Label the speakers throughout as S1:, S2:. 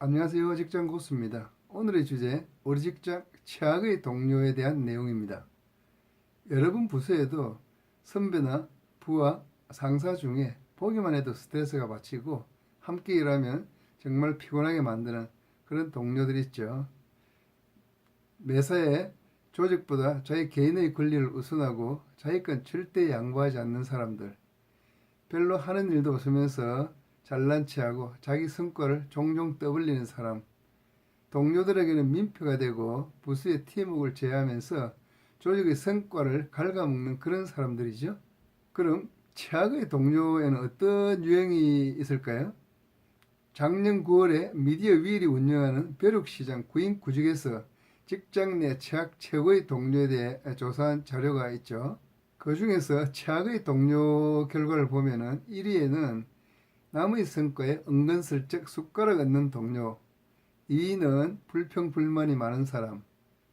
S1: 안녕하세요. 직장 고수입니다. 오늘의 주제, 우리 직장 최악의 동료에 대한 내용입니다. 여러분 부서에도 선배나 부하, 상사 중에 보기만 해도 스트레스가 받치고 함께 일하면 정말 피곤하게 만드는 그런 동료들 있죠. 매사에 조직보다 자기 개인의 권리를 우선하고 자기 건 절대 양보하지 않는 사람들. 별로 하는 일도 없으면서 잘난 체하고 자기 성과를 종종 떠벌리는 사람. 동료들에게는 민폐가 되고 부수의 팀워크를 제하면서 조직의 성과를 갉아먹는 그런 사람들이죠. 그럼 최악의 동료에는 어떤 유형이 있을까요? 작년 9월에 미디어 위일이 운영하는 벼룩시장 구인구직에서 직장 내 최악 최고의 동료에 대해 조사한 자료가 있죠. 그 중에서 최악의 동료 결과를 보면은 1위에는 남의 성과에 은근슬쩍 숟가락 얹는 동료, 2위는 불평불만이 많은 사람,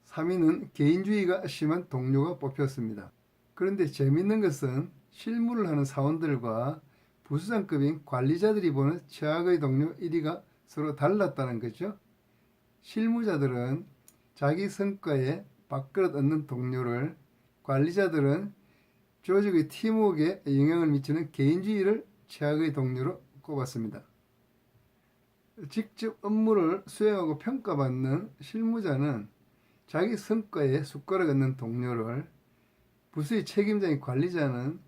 S1: 3위는 개인주의가 심한 동료가 뽑혔습니다. 그런데 재밌는 것은 실무를 하는 사원들과 부수장급인 관리자들이 보는 최악의 동료 1위가 서로 달랐다는 거죠. 실무자들은 자기 성과에 밥그릇 얹는 동료를, 관리자들은 조직의 팀워크에 영향을 미치는 개인주의를 최악의 동료로 꼽았습니다. 직접 업무를 수행하고 평가받는 실무자는 자기 성과에 숟가락 얹는 동료를, 부서의 책임자인 관리자는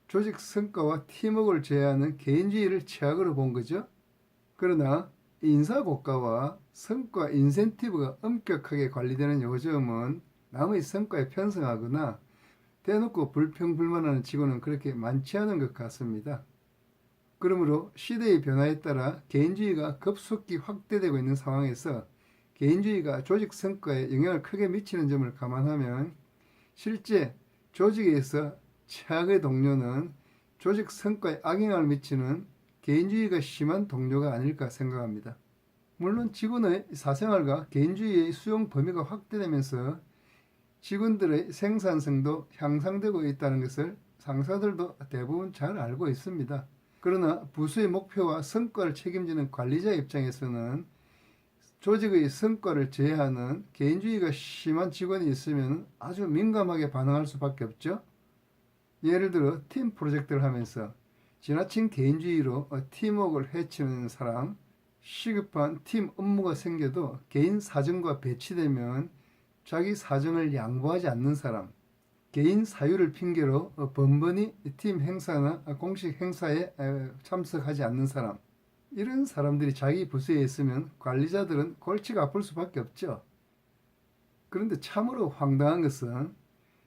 S1: 조직 성과와 팀워크를 제외하는 개인주의를 최악으로 본 거죠. 그러나 인사고과와 성과 인센티브가 엄격하게 관리되는 요즘은 남의 성과에 편성하거나 대놓고 불평불만하는 직원은 그렇게 많지 않은 것 같습니다. 그러므로 시대의 변화에 따라 개인주의가 급속히 확대되고 있는 상황에서 개인주의가 조직 성과에 영향을 크게 미치는 점을 감안하면 실제 조직에서 최악의 동료는 조직 성과에 악영향을 미치는 개인주의가 심한 동료가 아닐까 생각합니다. 물론 직원의 사생활과 개인주의의 수용 범위가 확대되면서 직원들의 생산성도 향상되고 있다는 것을 상사들도 대부분 잘 알고 있습니다. 그러나 부서의 목표와 성과를 책임지는 관리자 입장에서는 조직의 성과를 제외하는 개인주의가 심한 직원이 있으면 아주 민감하게 반응할 수밖에 없죠. 예를 들어 팀 프로젝트를 하면서 지나친 개인주의로 팀워크를 해치는 사람, 시급한 팀 업무가 생겨도 개인 사정과 배치되면 자기 사정을 양보하지 않는 사람, 개인 사유를 핑계로 번번이 팀 행사나 공식 행사에 참석하지 않는 사람, 이런 사람들이 자기 부서에 있으면 관리자들은 골치가 아플 수밖에 없죠. 그런데 참으로 황당한 것은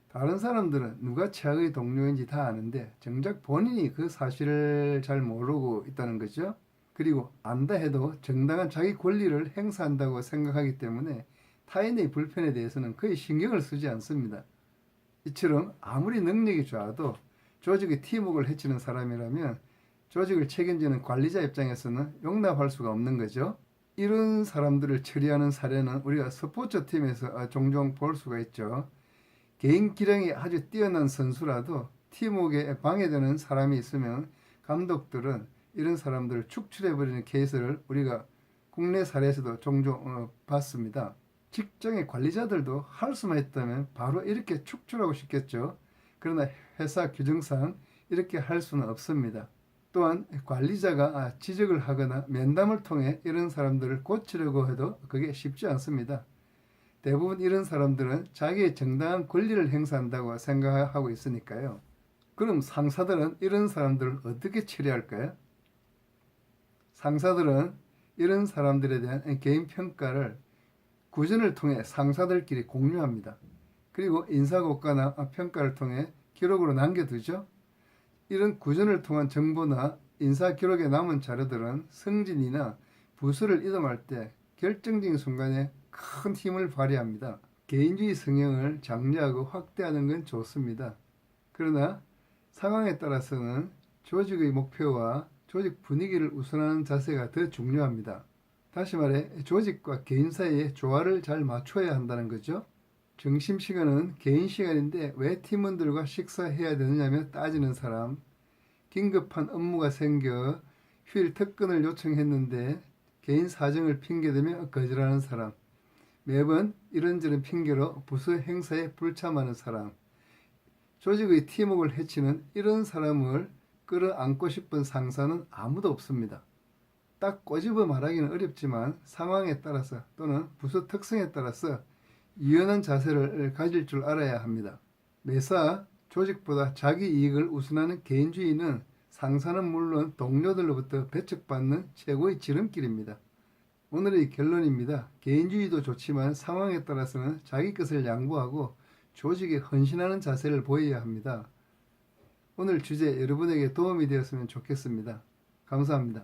S1: 다른 사람들은 누가 최악의 동료인지 다 아는데 정작 본인이 그 사실을 잘 모르고 있다는 거죠. 그리고 안다 해도 정당한 자기 권리를 행사한다고 생각하기 때문에 타인의 불편에 대해서는 거의 신경을 쓰지 않습니다. 이처럼 아무리 능력이 좋아도 조직의 팀워크를 해치는 사람이라면 조직을 책임지는 관리자 입장에서는 용납할 수가 없는 거죠. 이런 사람들을 처리하는 사례는 우리가 스포츠팀에서 종종 볼 수가 있죠. 개인 기량이 아주 뛰어난 선수라도 팀워크에 방해되는 사람이 있으면 감독들은 이런 사람들을 축출해버리는 케이스를 우리가 국내 사례에서도 종종 봤습니다. 직장의 관리자들도 할 수만 있다면 바로 이렇게 축출하고 싶겠죠. 그러나 회사 규정상 이렇게 할 수는 없습니다. 또한 관리자가 지적을 하거나 면담을 통해 이런 사람들을 고치려고 해도 그게 쉽지 않습니다. 대부분 이런 사람들은 자기의 정당한 권리를 행사한다고 생각하고 있으니까요. 그럼 상사들은 이런 사람들을 어떻게 처리할까요? 상사들은 이런 사람들에 대한 개인 평가를 구전을 통해 상사들끼리 공유합니다. 그리고 인사고과나 평가를 통해 기록으로 남겨두죠. 이런 구전을 통한 정보나 인사 기록에 남은 자료들은 승진이나 부서를 이동할 때 결정적인 순간에 큰 힘을 발휘합니다. 개인주의 성향을 장려하고 확대하는 건 좋습니다. 그러나 상황에 따라서는 조직의 목표와 조직 분위기를 우선하는 자세가 더 중요합니다. 다시 말해 조직과 개인 사이의 조화를 잘 맞춰야 한다는 거죠. 점심시간은 개인 시간인데 왜 팀원들과 식사해야 되느냐며 따지는 사람, 긴급한 업무가 생겨 휴일 특근을 요청했는데 개인 사정을 핑계대며 거절하는 사람, 매번 이런저런 핑계로 부서 행사에 불참하는 사람, 조직의 팀워크를 해치는 이런 사람을 끌어안고 싶은 상사는 아무도 없습니다. 딱 꼬집어 말하기는 어렵지만 상황에 따라서 또는 부서 특성에 따라서 유연한 자세를 가질 줄 알아야 합니다. 매사 조직보다 자기 이익을 우선하는 개인주의는 상사는 물론 동료들로부터 배척받는 최고의 지름길입니다. 오늘의 결론입니다. 개인주의도 좋지만 상황에 따라서는 자기 것을 양보하고 조직에 헌신하는 자세를 보여야 합니다. 오늘 주제 여러분에게 도움이 되었으면 좋겠습니다. 감사합니다.